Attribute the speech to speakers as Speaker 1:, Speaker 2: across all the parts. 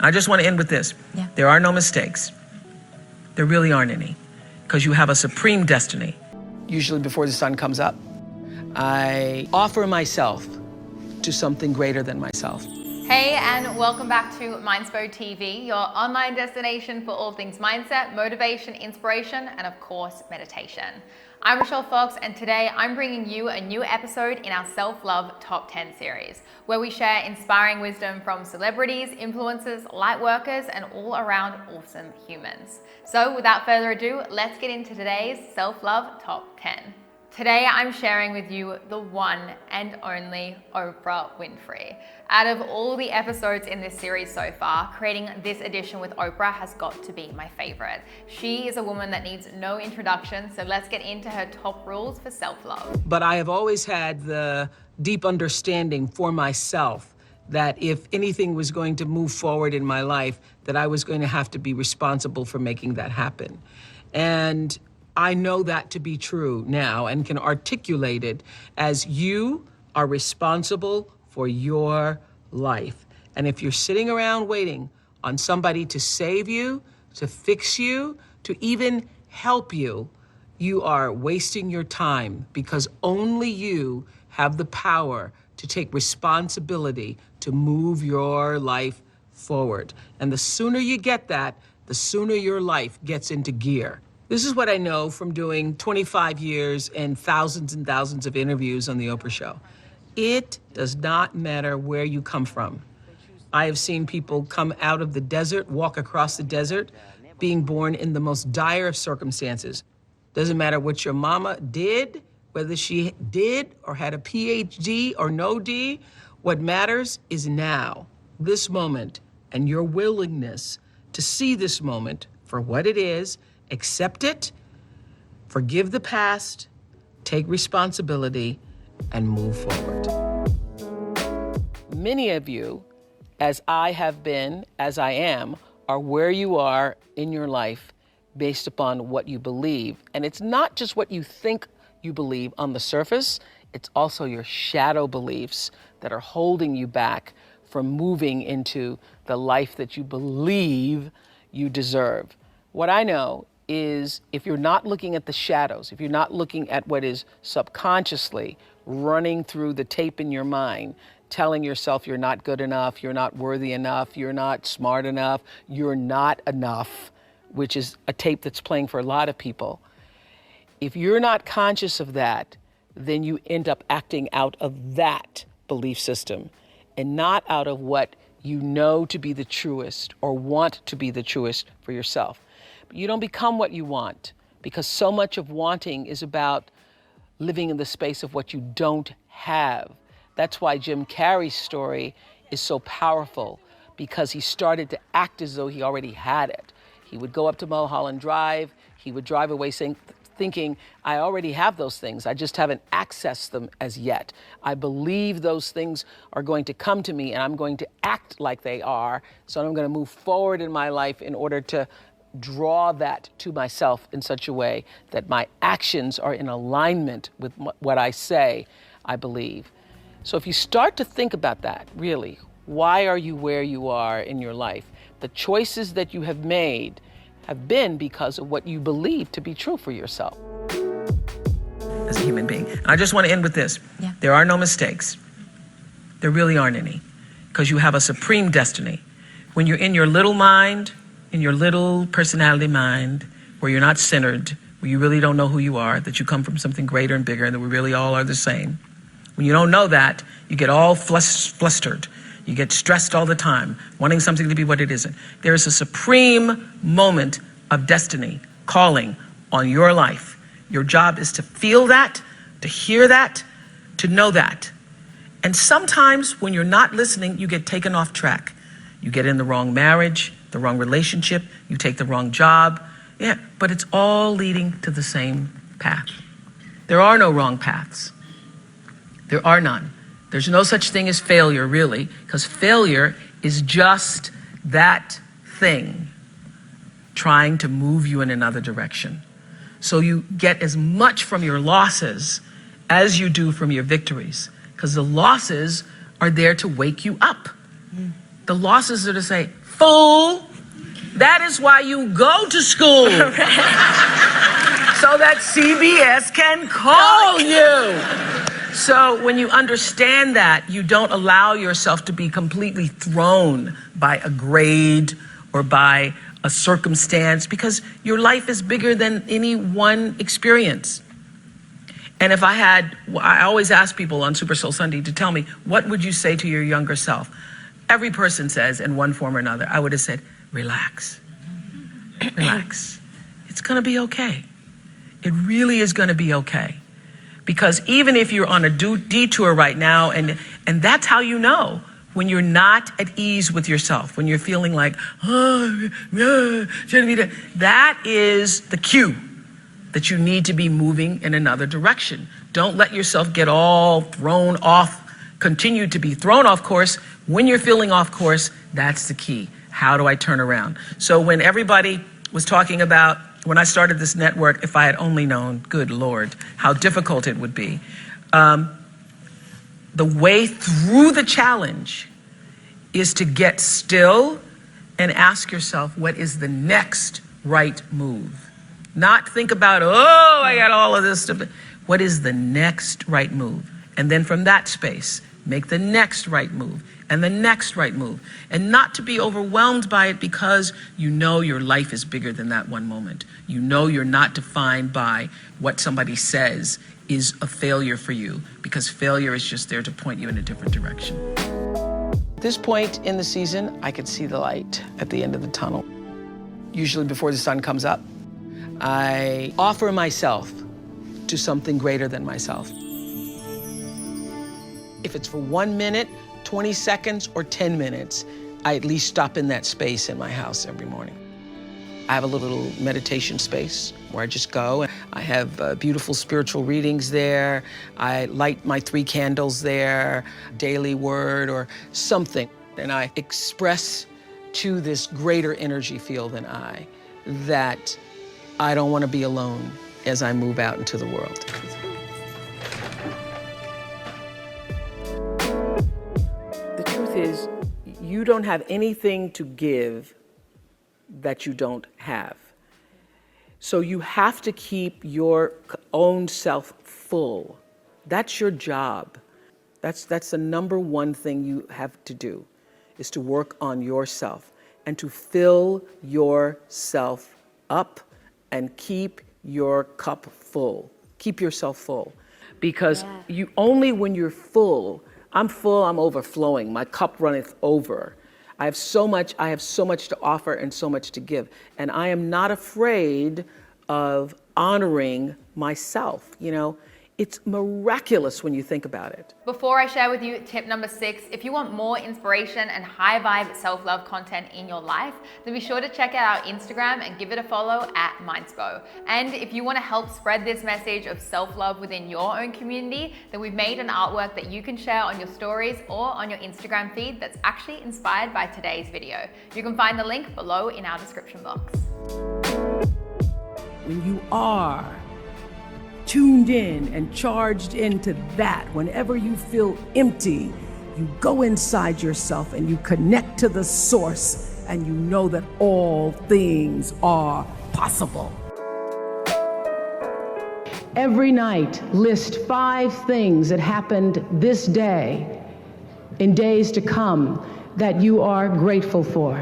Speaker 1: I just want to end with this.
Speaker 2: Yeah.
Speaker 1: There are no mistakes. There really aren't any, because you have a supreme destiny. Usually before the sun comes up, I offer myself to something greater than myself.
Speaker 3: Hey, and welcome back to Mindspo TV, your online destination for all things mindset, motivation, inspiration, and of course, meditation. I'm Rochelle Fox, and today I'm bringing you a new episode in our Self-Love Top 10 series, where we share inspiring wisdom from celebrities, influencers, light workers, and all around awesome humans. So without further ado, let's get into today's Self-Love Top 10. Today, I'm sharing with you the one and only Oprah Winfrey. Out of all the episodes in this series so far, creating this edition with Oprah has got to be my favorite. She is a woman that needs no introduction, so let's get into her top rules for self-love.
Speaker 1: But I have always had the deep understanding for myself that if anything was going to move forward in my life, that I was going to have to be responsible for making that happen. And I know that to be true now and can articulate it as you are responsible for your life. And if you're sitting around waiting on somebody to save you, to fix you, to even help you, you are wasting your time, because only you have the power to take responsibility to move your life forward. And the sooner you get that, the sooner your life gets into gear. This is what I know from doing 25 years and thousands of interviews on the Oprah Show. It does not matter where you come from. I have seen people come out of the desert, walk across the desert, being born in the most dire of circumstances. Doesn't matter what your mama did, whether she did or had a PhD or no D. What matters is now, this moment, and your willingness to see this moment for what it is, accept it, forgive the past, take responsibility, and move forward. Many of you, as I have been, as I am, are where you are in your life based upon what you believe. And it's not just what you think you believe on the surface, it's also your shadow beliefs that are holding you back from moving into the life that you believe you deserve. What I know is if you're not looking at the shadows, if you're not looking at what is subconsciously running through the tape in your mind, telling yourself you're not good enough, you're not worthy enough, you're not smart enough, you're not enough, which is a tape that's playing for a lot of people. If you're not conscious of that, then you end up acting out of that belief system and not out of what you know to be the truest or want to be the truest for yourself. But you don't become what you want, because so much of wanting is about living in the space of what you don't have. That's why Jim Carrey's story is so powerful, because he started to act as though he already had it. He would go up to Mulholland Drive, he would drive away thinking, I already have those things, I just haven't accessed them as yet. I believe those things are going to come to me and I'm going to act like they are, so I'm going to move forward in my life in order to draw that to myself in such a way that my actions are in alignment with what I say I believe. So if you start to think about that, really, why are you where you are in your life? The choices that you have made have been because of what you believe to be true for yourself. As a human being. I just want to end with this.
Speaker 2: Yeah.
Speaker 1: There are no mistakes. There really aren't any, because you have a supreme destiny. When you're in your little mind, in your little personality mind, where you're not centered, where you really don't know who you are, that you come from something greater and bigger, and that we really all are the same. When you don't know that, you get all flustered. You get stressed all the time, wanting something to be what it isn't. There is a supreme moment of destiny calling on your life. Your job is to feel that, to hear that, to know that. And sometimes when you're not listening, you get taken off track. You get in the wrong marriage, the wrong relationship, you take the wrong job. Yeah, but it's all leading to the same path. There are no wrong paths. There are none. There's no such thing as failure, really, because failure is just that thing trying to move you in another direction. So you get as much from your losses as you do from your victories, because the losses are there to wake you up. The losses are to say, Fool, that is why you go to school. So that CBS can call you. So when you understand that, you don't allow yourself to be completely thrown by a grade or by a circumstance, because your life is bigger than any one experience. And if I always ask people on Super Soul Sunday to tell me, what would you say to your younger self? Every person says in one form or another, I would have said, relax, relax. It's gonna be okay. It really is gonna be okay. Because even if you're on a detour right now, and that's how you know when you're not at ease with yourself, when you're feeling like, oh, shouldn't be that is the cue that you need to be moving in another direction. Don't let yourself get all thrown off, continue to be thrown off course. When you're feeling off course, that's the key. How do I turn around? So when everybody was talking about, when I started this network, if I had only known, good Lord, how difficult it would be. The way through the challenge is to get still and ask yourself, what is the next right move? Not think about, oh, I got all of this stuff. What is the next right move? And then from that space, make the next right move and the next right move. And not to be overwhelmed by it, because you know your life is bigger than that one moment. You know you're not defined by what somebody says is a failure for you, because failure is just there to point you in a different direction. At this point in the season, I could see the light at the end of the tunnel. Usually before the sun comes up, I offer myself to something greater than myself. If it's for 1 minute, 20 seconds, or 10 minutes, I at least stop in that space in my house every morning. I have a little meditation space where I just go. I have beautiful spiritual readings there. I light my 3 candles there, daily word or something. And I express to this greater energy field than I that I don't want to be alone as I move out into the world. The truth is, you don't have anything to give that you don't have. So you have to keep your own self full. That's your job. That's the number one thing you have to do, is to work on yourself and to fill yourself up and keep your cup full. Keep yourself full. Because you only when you're full, I'm full, I'm overflowing, my cup runneth over. I have so much to offer and so much to give. And I am not afraid of honoring myself, you know? It's miraculous when you think about it.
Speaker 3: Before I share with you tip number 6, if you want more inspiration and high vibe self-love content in your life, then be sure to check out our Instagram and give it a follow at Mindspo. And if you want to help spread this message of self-love within your own community, then we've made an artwork that you can share on your stories or on your Instagram feed that's actually inspired by today's video. You can find the link below in our description box.
Speaker 2: When you are tuned in and charged into that, whenever you feel empty, you go inside yourself and you connect to the source, and you know that all things are possible. Every night, list 5 things that happened this day, in days to come, that you are grateful for.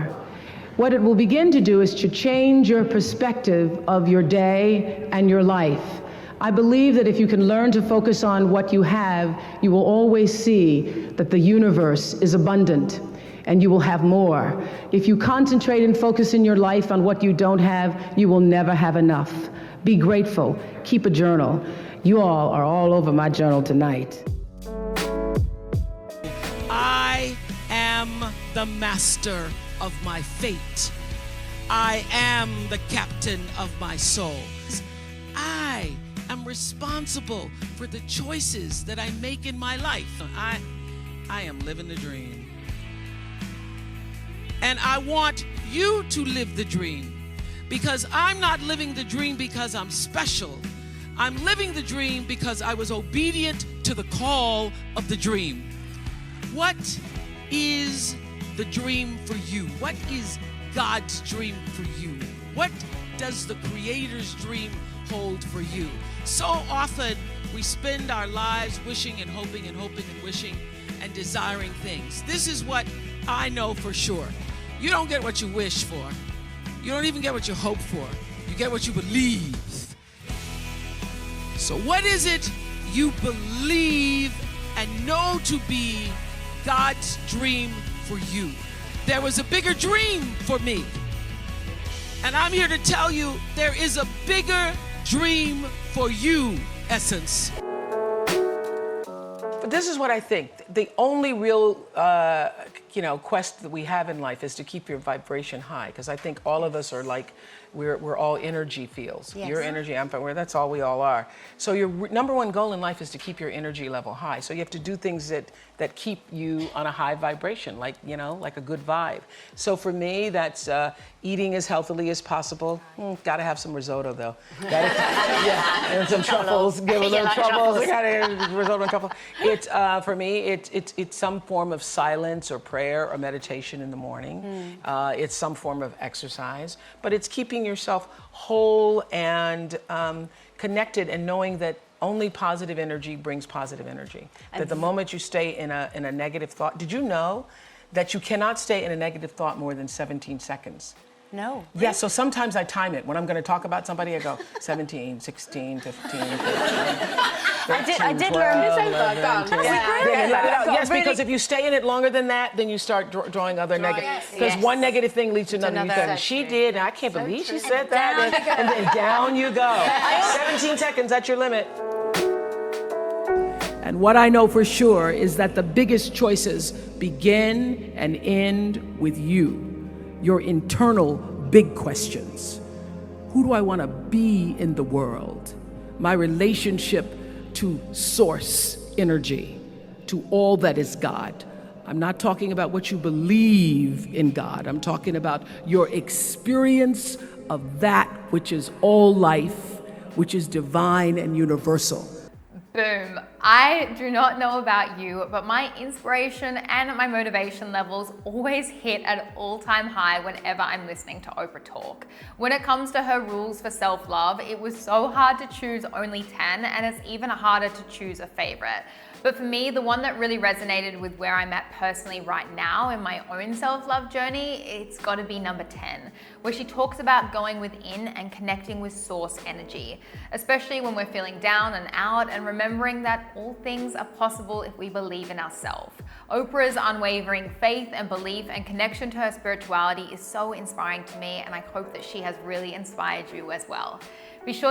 Speaker 2: What it will begin to do is to change your perspective of your day and your life. I believe that if you can learn to focus on what you have, you will always see that the universe is abundant and you will have more. If you concentrate and focus in your life on what you don't have, you will never have enough. Be grateful. Keep a journal. You all are all over my journal tonight.
Speaker 4: I am the master of my fate. I am the captain of my soul. I am responsible for the choices that I make in my life. I am living the dream. And I want you to live the dream, because I'm not living the dream because I'm special. I'm living the dream because I was obedient to the call of the dream. What is the dream for you? What is God's dream for you? What does the Creator's dream hold for you? So often we spend our lives wishing and hoping and hoping and wishing and desiring things. This is what I know for sure. You don't get what you wish for. You don't even get what you hope for. You get what you believe. So what is it you believe and know to be God's dream for you? There was a bigger dream for me. And I'm here to tell you there is a bigger dream for you, Essence.
Speaker 1: But this is what I think. The only real, quest that we have in life is to keep your vibration high. Because I think all of us are like, we're all energy fields.
Speaker 5: Yes.
Speaker 1: Your energy, that's all we all are. So your number one goal in life is to keep your energy level high. So you have to do things that keep you on a high vibration, like a good vibe. So for me, that's eating as healthily as possible. Gotta have some risotto though. And some truffles. Give a little truffles. Gotta risotto and truffle. It's for me, it's some form of silence or prayer or meditation in the morning. It's some form of exercise, but it's keeping yourself whole and connected and knowing that only positive energy brings positive energy. That the moment you stay in a negative thought, did you know that you cannot stay in a negative thought more than 17 seconds?
Speaker 5: No.
Speaker 1: Yeah, so sometimes I time it. When I'm going to talk about somebody, I go 17, 16, 15, 15.
Speaker 5: I did learn this over.
Speaker 1: Yes, because if you stay in it longer than that, then you start drawing other negative. Because one negative thing leads to another. You said, she did, and I can't believe she said that. And then down you go. 17 seconds, that's your limit. And what I know for sure is that the biggest choices begin and end with you. Your internal big questions. Who do I want to be in the world? My relationship to source energy, to all that is God. I'm not talking about what you believe in God. I'm talking about your experience of that which is all life, which is divine and universal.
Speaker 3: Boom. I do not know about you, but my inspiration and my motivation levels always hit at an all-time high whenever I'm listening to Oprah talk. When it comes to her rules for self-love, it was so hard to choose only 10, and it's even harder to choose a favorite. But for me, the one that really resonated with where I'm at personally right now in my own self-love journey, it's got to be number 10, where she talks about going within and connecting with source energy, especially when we're feeling down and out, and remembering that all things are possible if we believe in ourselves. Oprah's unwavering faith and belief and connection to her spirituality is so inspiring to me, and I hope that she has really inspired you as well. Be sure